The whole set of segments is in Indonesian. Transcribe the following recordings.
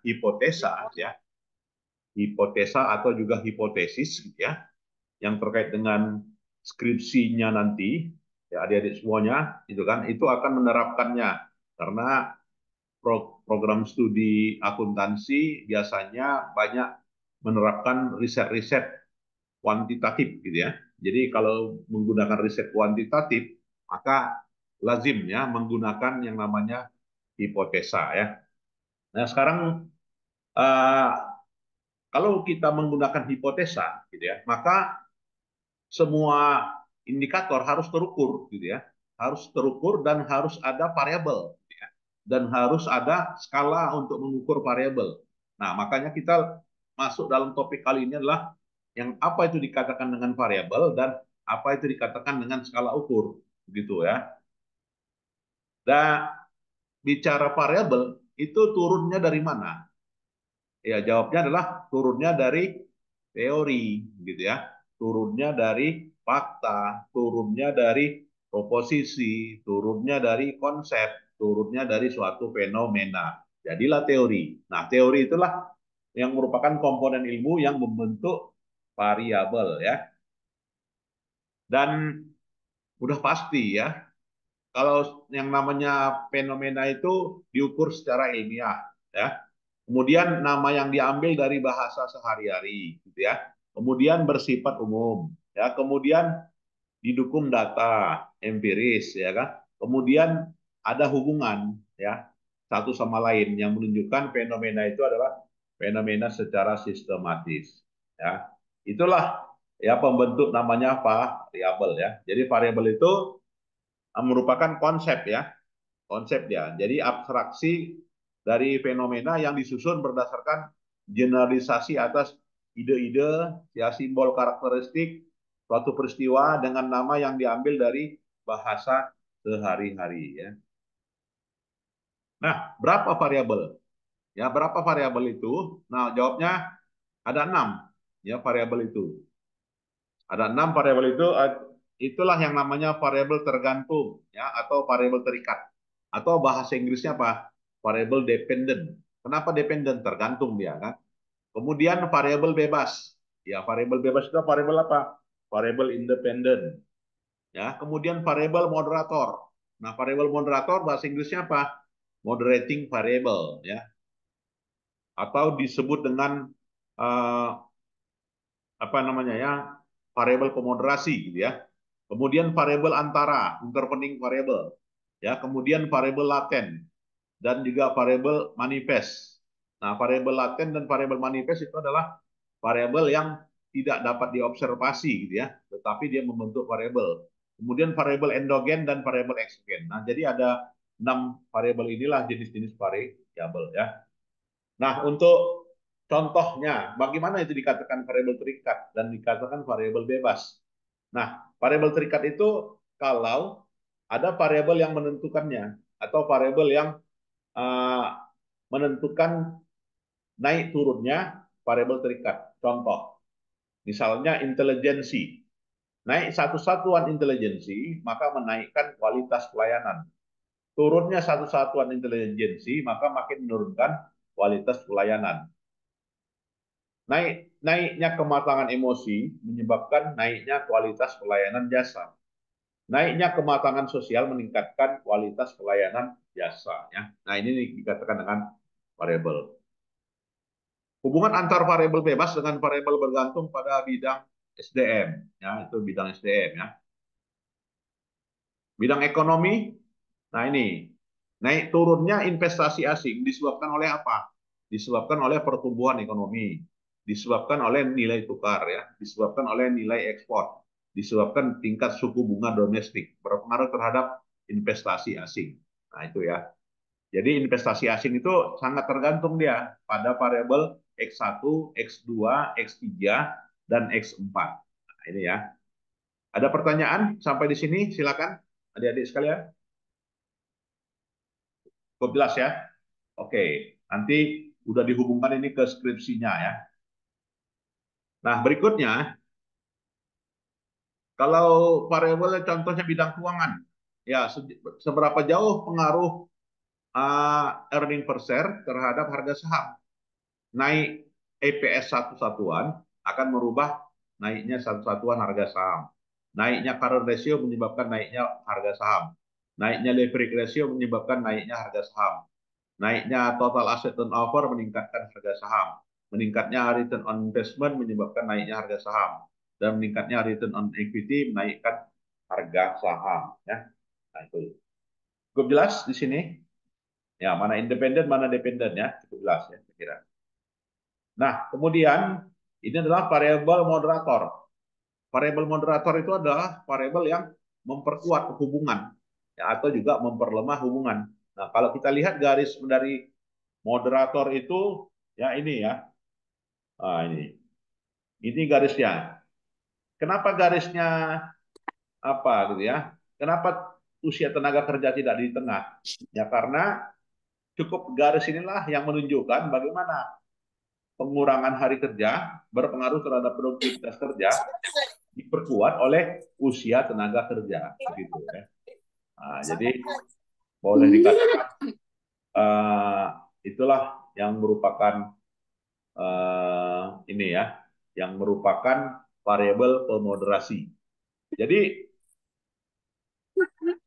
hipotesa ya, hipotesa atau juga hipotesis gitu ya, yang terkait dengan skripsinya nanti ya adik-adik semuanya itu kan itu akan menerapkannya karena program studi akuntansi biasanya banyak menerapkan riset-riset kuantitatif gitu ya. Jadi kalau menggunakan riset kuantitatif maka lazimnya menggunakan yang namanya hipotesa ya. Nah, sekarang uh, kalau kita menggunakan hipotesa gitu ya, maka semua indikator harus terukur gitu ya. Harus terukur dan harus ada variabel gitu ya. Dan harus ada skala untuk mengukur variabel. Nah, makanya kita masuk dalam topik kali ini adalah yang apa itu dikatakan dengan variabel dan apa itu dikatakan dengan skala ukur gitu ya. Dan bicara variabel itu turunnya dari mana? Ya, jawabnya adalah turunnya dari teori, gitu ya. Turunnya dari fakta, turunnya dari proposisi, turunnya dari konsep, turunnya dari suatu fenomena. Jadilah teori. Nah, teori itulah yang merupakan komponen ilmu yang membentuk variabel ya. Dan udah pasti ya, kalau yang namanya fenomena itu diukur secara ilmiah ya. Kemudian nama yang diambil dari bahasa sehari-hari gitu ya. Kemudian bersifat umum ya. Kemudian didukung data empiris ya kan. Kemudian ada hubungan ya satu sama lain yang menunjukkan fenomena itu adalah fenomena secara sistematis ya. Itulah ya pembentuk namanya variabel ya. Jadi variabel itu merupakan konsep ya, konsep ya. Jadi abstraksi dari fenomena yang disusun berdasarkan generalisasi atas ide-ide, ya simbol karakteristik suatu peristiwa dengan nama yang diambil dari bahasa sehari-hari ya. Nah, berapa variabel? Ya, berapa variabel itu? Nah, jawabnya ada 6 ya variabel itu. Ada 6 variabel itu itulah yang namanya variabel tergantung ya atau variabel terikat. Atau bahasa Inggrisnya apa? Variabel dependent. Kenapa dependent? Tergantung dia kan. Kemudian variabel bebas. Ya, variabel bebas itu variabel apa? Variabel independent. Ya, kemudian variabel moderator. Nah, variabel moderator bahasa Inggrisnya apa? Moderating variable ya. Atau disebut dengan uh, apa namanya ya? Variabel pemoderasi gitu ya. Kemudian variabel antara, intervening variable. Ya, kemudian variabel laten dan juga variabel manifest. Nah, variabel laten dan variabel manifest itu adalah variabel yang tidak dapat diobservasi gitu ya, tetapi dia membentuk variabel. Kemudian variabel endogen dan variabel eksogen. Nah, jadi ada 6 variabel inilah jenis-jenis variabel ya. Nah, untuk contohnya, bagaimana itu dikatakan variabel terikat dan dikatakan variabel bebas? Nah, variabel terikat itu kalau ada variabel yang menentukannya atau variabel yang uh, menentukan naik turunnya variabel terikat. Contoh, misalnya intelijensi. Naik satu satuan intelijensi, maka menaikkan kualitas pelayanan. Turunnya satu satuan intelijensi, maka makin menurunkan kualitas pelayanan. Naiknya kematangan emosi menyebabkan naiknya kualitas pelayanan jasa. Naiknya kematangan sosial meningkatkan kualitas pelayanan jasa. Ya. Nah, ini dikatakan dengan variabel. Hubungan antar variabel bebas dengan variabel bergantung pada bidang SDM. Ya, itu bidang SDM. Ya. Bidang ekonomi, nah ini, naik turunnya investasi asing disebabkan oleh apa? Disebabkan oleh pertumbuhan ekonomi, disebabkan oleh nilai tukar, ya, disebabkan oleh nilai ekspor, disebabkan tingkat suku bunga domestik berpengaruh terhadap investasi asing. Nah itu ya. Jadi investasi asing itu sangat tergantung dia pada variabel X1, X2, X3, dan X4. Nah, ini ya. Ada pertanyaan sampai di sini? Silakan, adik-adik sekalian. Cukup jelas ya? Oke, nanti udah dihubungkan ini ke skripsinya ya. Nah, berikutnya, kalau variabel contohnya bidang keuangan, ya seberapa jauh pengaruh earning per share terhadap harga saham. Naik EPS satu satuan akan merubah naiknya satu satuan harga saham. Naiknya current ratio menyebabkan naiknya harga saham. Naiknya leverage ratio menyebabkan naiknya harga saham. Naiknya total asset turnover meningkatkan harga saham. Meningkatnya return on investment menyebabkan naiknya harga saham. Dan meningkatnya return on equity menaikkan harga saham. Ya. Nah, itu. Cukup jelas di sini? Ya, mana independen, mana dependen ya. Cukup jelas ya, saya kira. Nah, kemudian ini adalah variabel moderator. Variabel moderator itu adalah variabel yang memperkuat hubungan ya, atau juga memperlemah hubungan. Nah, kalau kita lihat garis dari moderator itu ya ini ya. Ah, ini. Ini garisnya. Kenapa garisnya apa gitu ya? Kenapa usia tenaga kerja tidak di tengah? Ya karena cukup garis inilah yang menunjukkan bagaimana pengurangan hari kerja berpengaruh terhadap produktivitas kerja diperkuat oleh usia tenaga kerja begitu ya. Nah, jadi boleh dikatakan uh, itulah yang merupakan ini ya, yang merupakan variabel pemoderasi. Jadi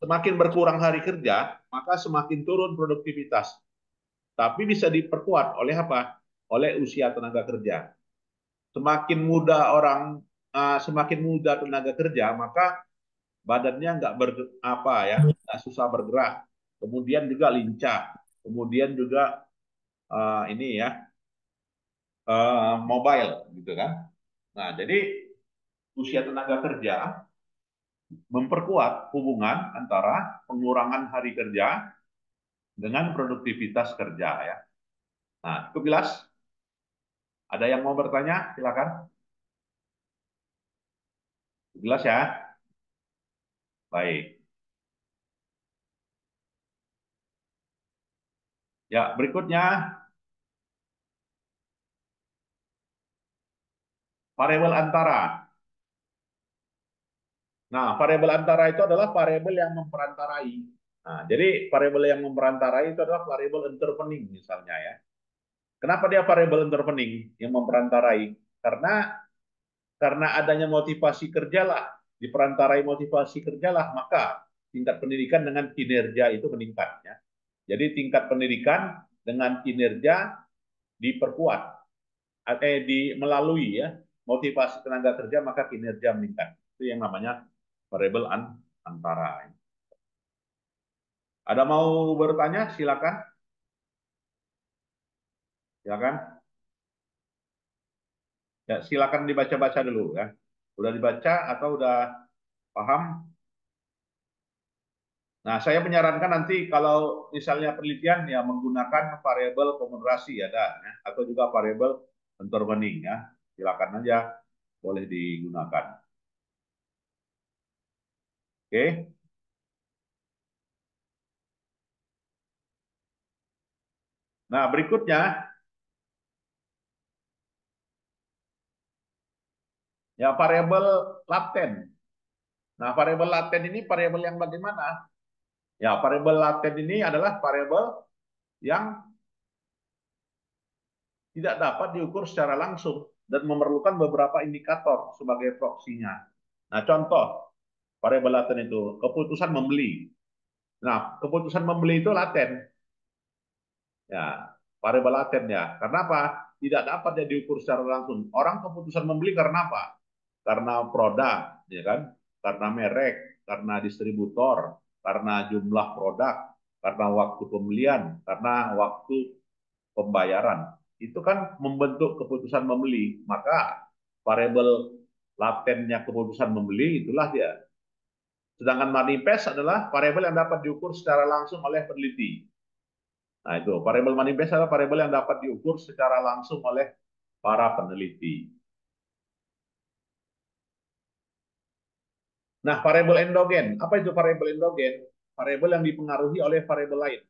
semakin berkurang hari kerja, maka semakin turun produktivitas. Tapi bisa diperkuat oleh apa? Oleh usia tenaga kerja. Semakin muda orang, semakin muda tenaga kerja, maka badannya nggak apa ya, nggak susah bergerak. Kemudian juga lincah. Kemudian juga ini ya, mobile gitu kan. Nah, jadi usia tenaga kerja memperkuat hubungan antara pengurangan hari kerja dengan produktivitas kerja ya. Nah, cukup jelas? Ada yang mau bertanya? Silakan. Jelas ya? Baik. Ya, berikutnya variabel antara. Nah, variabel antara itu adalah variabel yang memperantarai. Nah, jadi variabel yang memperantarai itu adalah variabel intervening misalnya ya. Kenapa dia variabel intervening yang memperantarai? Karena adanya motivasi kerjalah, diperantarai motivasi kerjalah, maka tingkat pendidikan dengan kinerja itu meningkat ya. Jadi tingkat pendidikan dengan kinerja diperkuat melalui ya motivasi tenaga kerja maka kinerja meningkat. Itu yang namanya variabel antara. Ada mau bertanya? Silakan. Silakan. Ya, silakan dibaca-baca dulu ya. Udah dibaca atau udah paham? Nah, saya menyarankan nanti kalau misalnya penelitian ya menggunakan variabel komoderasi ada ya, atau juga variabel intervening ya. Silakan aja boleh digunakan. Oke. Nah, berikutnya ya variabel laten. Nah, variabel laten ini variabel yang bagaimana? Ya, variabel laten ini adalah variabel yang tidak dapat diukur secara langsung dan memerlukan beberapa indikator sebagai proksinya. Nah, contoh variabel laten itu keputusan membeli. Nah, keputusan membeli itu laten. Ya, variabel laten ya. Karena apa? Tidak dapat ya diukur secara langsung. Orang keputusan membeli karena apa? Karena produk, ya kan? Karena merek, karena distributor, karena jumlah produk, karena waktu pembelian, karena waktu pembayaran. Itu kan membentuk keputusan membeli. Maka variabel latennya keputusan membeli itulah dia. Sedangkan manifest adalah variabel yang dapat diukur secara langsung oleh peneliti. Nah, itu variabel manifest adalah variabel yang dapat diukur secara langsung oleh para peneliti. Nah, variabel endogen. Apa itu variabel endogen? Variabel yang dipengaruhi oleh variabel lain.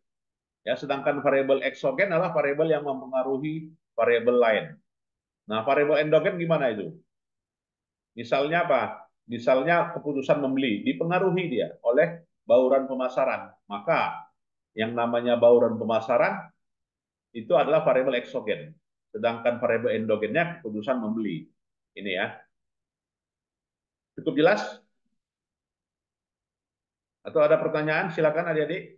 Ya, sedangkan variabel eksogen adalah variabel yang mempengaruhi variabel lain. Nah, variabel endogen gimana itu? Misalnya apa? Misalnya keputusan membeli dipengaruhi dia oleh bauran pemasaran. Maka yang namanya bauran pemasaran itu adalah variabel eksogen. Sedangkan variabel endogennya keputusan membeli. Ini ya. Cukup jelas? Atau ada pertanyaan? Silakan adik-adik.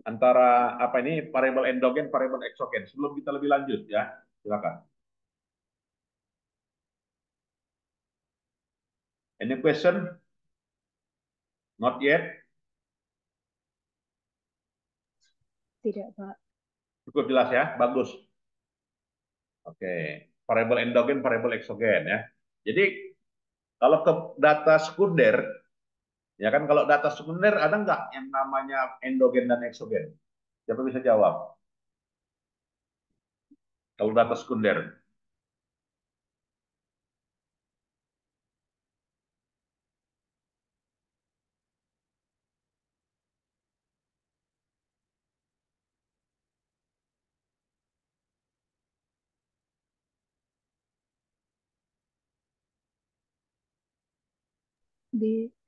Antara apa ini variabel endogen, variabel eksogen. Sebelum kita lebih lanjut ya, silakan. Any question? Not yet? Tidak, Pak. Cukup jelas ya, bagus. Oke, variabel endogen, variabel eksogen ya. Jadi kalau ke data sekunder, ya kan kalau data sekunder ada nggak yang namanya endogen dan eksogen? Siapa bisa jawab? Kalau data sekunder,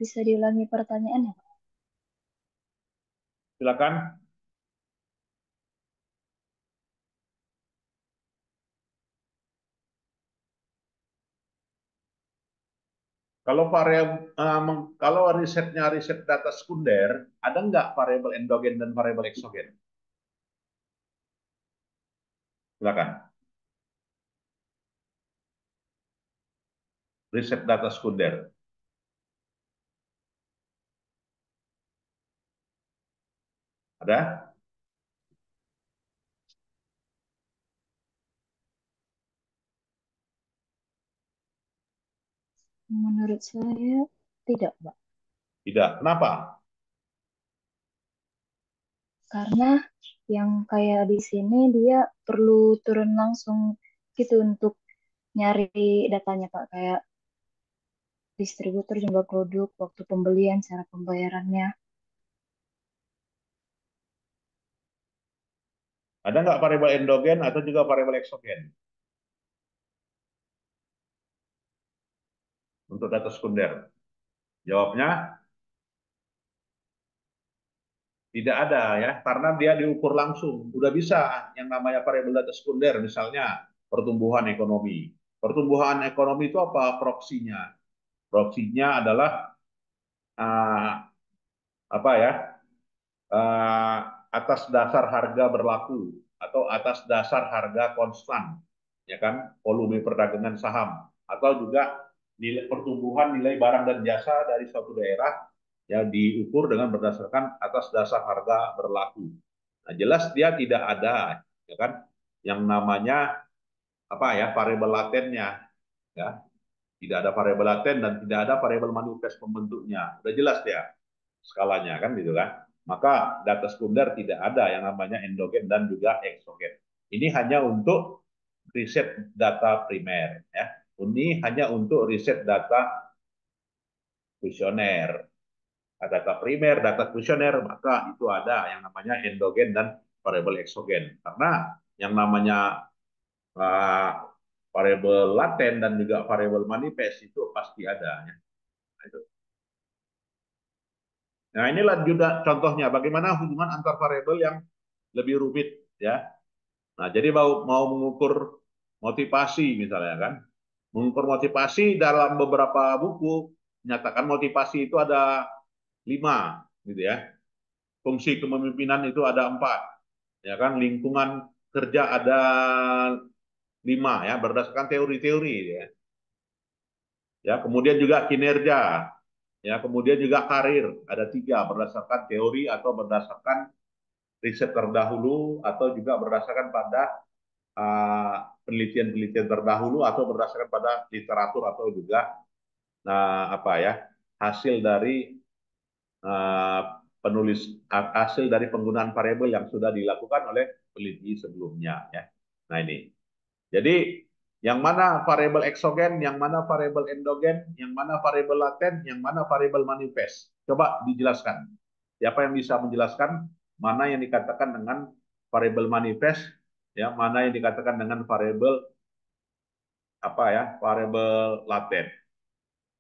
Bisa diulangi pertanyaannya, Pak? silakan. Kalau kalau risetnya riset data sekunder, ada nggak variabel endogen dan variabel eksogen? Silakan. Riset data sekunder. Ada? Menurut saya tidak, Pak. Tidak. Kenapa? Karena yang kayak di sini dia perlu turun langsung gitu untuk nyari datanya, Pak. Kayak distributor jumlah produk, waktu pembelian, cara pembayarannya. Ada nggak variabel endogen atau juga variabel eksogen untuk data sekunder? Jawabnya tidak ada ya, karena dia diukur langsung. Udah bisa yang namanya variabel data sekunder, misalnya pertumbuhan ekonomi. Pertumbuhan ekonomi itu apa? Proksinya. Proksinya adalah uh, apa ya? uh, atas dasar harga berlaku atau atas dasar harga konstan, ya kan? Volume perdagangan saham atau juga nilai pertumbuhan nilai barang dan jasa dari suatu daerah ya diukur dengan berdasarkan atas dasar harga berlaku. Nah, jelas dia tidak ada, ya kan? Yang namanya apa ya variabel latennya, ya tidak ada variabel laten dan tidak ada variabel manifest pembentuknya. Udah jelas ya skalanya kan gitu kan. Maka data sekunder tidak ada yang namanya endogen dan juga eksogen. Ini hanya untuk riset data primer ya. Ini hanya untuk riset data kuesioner. Data primer, data kuesioner, maka itu ada yang namanya endogen dan variabel eksogen. Karena yang namanya uh, variabel laten dan juga variabel manifest itu pasti ada. Ya. Nah, itu. Nah, inilah juga contohnya bagaimana hubungan antar variabel yang lebih rumit ya. Nah, jadi mau mengukur motivasi misalnya kan. Mengukur motivasi dalam beberapa buku menyatakan motivasi itu ada 5 gitu ya. Fungsi kepemimpinan itu ada 4 ya kan. Lingkungan kerja ada 5 ya berdasarkan teori-teori ya. Ya, kemudian juga kinerja, ya, kemudian juga karir ada 3 berdasarkan teori atau berdasarkan riset terdahulu atau juga berdasarkan pada penelitian-penelitian terdahulu atau berdasarkan pada literatur atau juga apa ya hasil dari penulis hasil dari penggunaan variabel yang sudah dilakukan oleh peneliti sebelumnya ya. Nah ini. Jadi yang mana variabel eksogen, yang mana variabel endogen, yang mana variabel laten, yang mana variabel manifest. Coba dijelaskan. Siapa yang bisa menjelaskan mana yang dikatakan dengan variabel manifest, ya, mana yang dikatakan dengan variabel apa ya, variabel laten.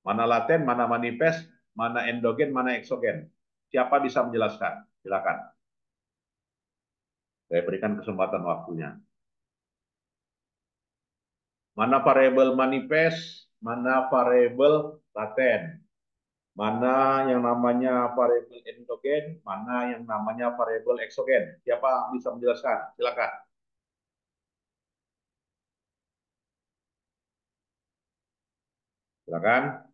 Mana laten, mana manifest, mana endogen, mana eksogen. Siapa bisa menjelaskan? Silakan. Saya berikan kesempatan waktunya. Mana variabel manifest, mana variabel laten, mana yang namanya variabel endogen, mana yang namanya variabel eksogen. Siapa bisa menjelaskan? Silakan. Silakan.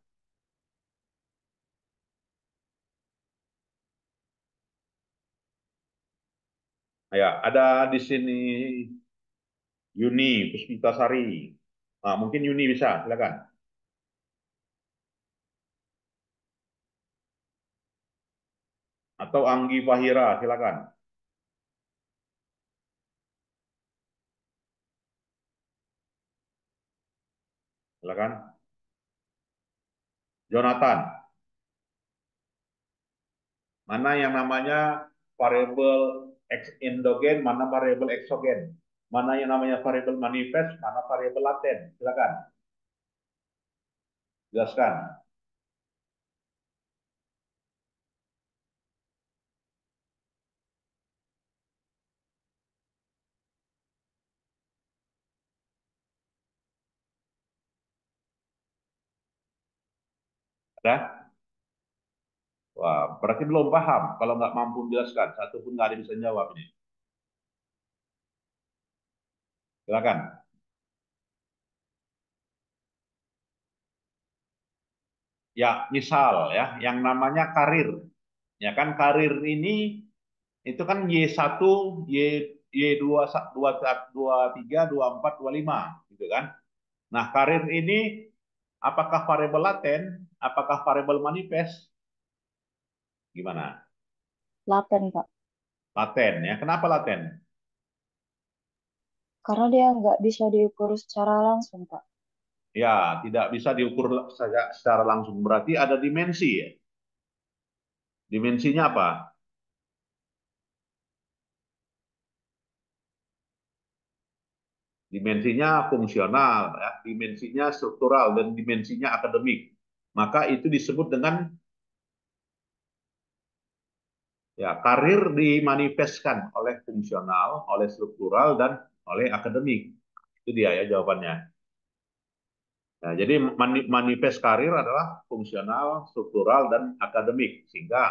Ya, ada di sini Yuni Puspitasari. Nah, mungkin Yuni bisa, silakan. Atau Anggi Fahira, silakan. Silakan. Jonathan, mana yang namanya variabel endogen, mana variabel eksogen, mana yang namanya variabel manifest, mana variabel laten. Silakan, jelaskan. Ada? Wah, berarti belum paham. Kalau nggak mampu menjelaskan, satu pun nggak ada yang bisa jawab ini. Silakan. Ya, misal ya, yang namanya karir. Ya kan karir ini itu kan Y1, Y2, 23, 24, 25 gitu kan. Nah, karir ini apakah variabel laten, apakah variabel manifest? Gimana? Laten, Pak. Laten ya. Kenapa laten? Karena dia nggak bisa diukur secara langsung, Pak. Ya, tidak bisa diukur secara langsung. Berarti ada dimensi ya. Dimensinya apa? Dimensinya fungsional, ya. Dimensinya struktural, dan dimensinya akademik. Maka itu disebut dengan ya karir dimanifestkan oleh fungsional, oleh struktural, dan oleh akademik. Itu dia ya jawabannya. Nah, jadi manifest karir adalah fungsional, struktural, dan akademik. Sehingga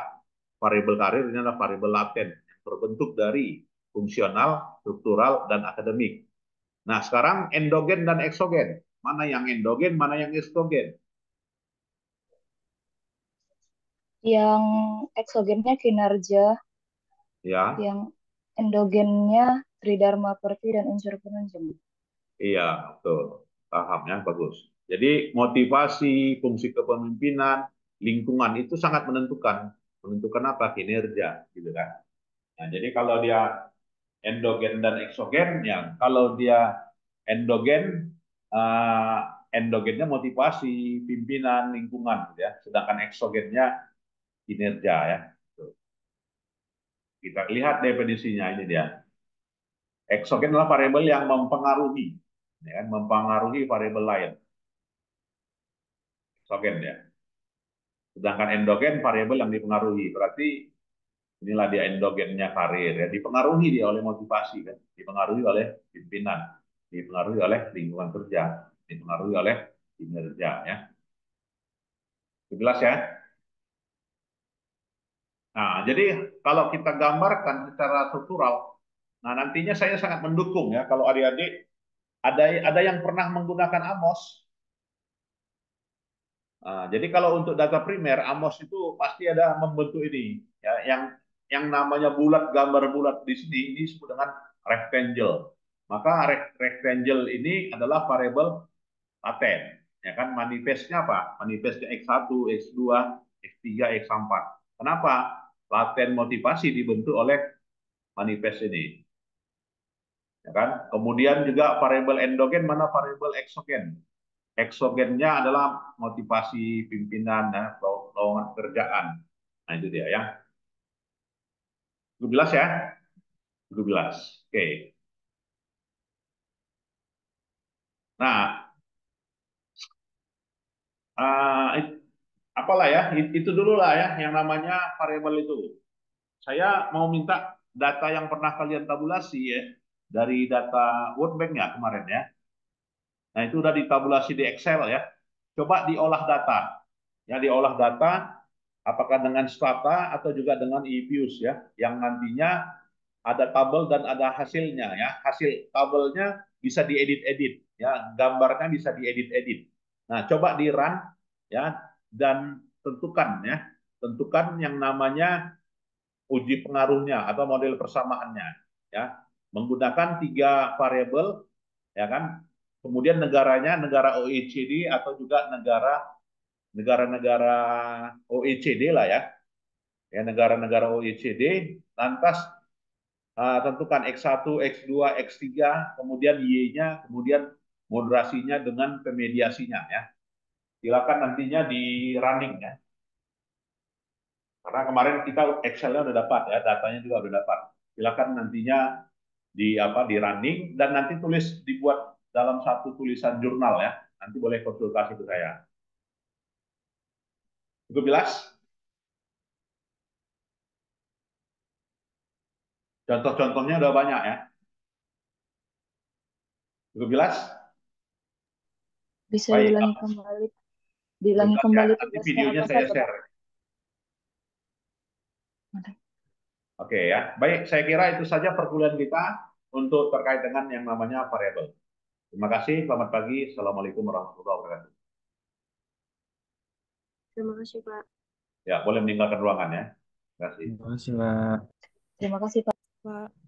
variabel karir ini adalah variabel laten yang terbentuk dari fungsional, struktural, dan akademik. Nah, sekarang endogen dan eksogen. Mana yang endogen, mana yang eksogen? Yang eksogennya kinerja, Ya, yang endogennya tridharma perti dan unsur penunjang. iya, betul. Paham ya, bagus. Jadi motivasi, fungsi kepemimpinan, lingkungan itu sangat menentukan. Menentukan apa? Kinerja, gitu kan. Nah, jadi kalau dia endogen dan eksogen, ya kalau dia endogen, eh, endogennya motivasi, pimpinan, lingkungan, gitu ya. Sedangkan eksogennya kinerja ya. Tuh. Kita lihat definisinya ini dia. Eksogen adalah variabel yang mempengaruhi, ya kan, mempengaruhi variabel lain. Eksogen ya. Sedangkan endogen variabel yang dipengaruhi. Berarti inilah dia endogennya karir ya. Dipengaruhi dia oleh motivasi kan, dipengaruhi oleh pimpinan, dipengaruhi oleh lingkungan kerja, dipengaruhi oleh kinerja ya. Jelas ya. Nah, jadi kalau kita gambarkan secara struktural, nah nantinya saya sangat mendukung ya kalau adik-adik ada yang pernah menggunakan Amos. Nah, jadi kalau untuk data primer, Amos itu pasti ada membentuk ini, ya, yang namanya bulat, gambar bulat di sini ini disebut dengan rectangle. Maka rectangle ini adalah variabel laten, ya kan? Manifestnya apa? Manifestnya x1, x2, x3, x4. Kenapa? Laten motivasi dibentuk oleh manifest ini, ya kan? Kemudian juga variabel endogen, mana variabel eksogen. Eksogennya adalah motivasi pimpinan dan lowongan pekerjaan. Nah itu dia ya. 12 ya. 12. Oke. Nah, uh, apalah ya, itu dulu lah ya yang namanya variabel itu. saya mau minta data yang pernah kalian tabulasi ya, dari data World Bank ya kemarin ya. Nah, itu udah ditabulasi di Excel ya. Coba diolah data. Ya, diolah data apakah dengan Stata atau juga dengan eViews ya, yang nantinya ada tabel dan ada hasilnya ya. Hasil tabelnya bisa diedit-edit ya, gambarnya bisa diedit-edit. Nah, coba di run ya dan tentukan ya, tentukan yang namanya uji pengaruhnya atau model persamaannya ya, menggunakan 3 variabel ya kan. Kemudian negaranya negara OECD atau juga negara-negara OECD lah ya, ya negara-negara OECD. Lantas tentukan X1, X2, X3, kemudian Y-nya, kemudian moderasinya dengan pemediasinya ya. Silakan nantinya di running ya. Karena kemarin kita Excel-nya udah dapat ya, datanya juga udah dapat. Silakan nantinya di running dan nanti dibuat dalam satu tulisan jurnal ya. Nanti boleh konsultasi ke saya. Itu jelas? Contoh-contohnya udah banyak ya. Itu jelas? Bisa Baik, diulangi kembali. Diulangi jelas ya. kembali Nanti tugasnya videonya apa saya saja, Pak? share. Oke ya. Baik, saya kira itu saja perkuliahan kita untuk terkait dengan yang namanya variabel. Terima kasih, selamat pagi. Assalamualaikum warahmatullahi wabarakatuh. Terima kasih, Pak. Ya, boleh meninggalkan ruangan ya. Terima kasih. Terima kasih, Pak. Terima kasih, Pak. Pak.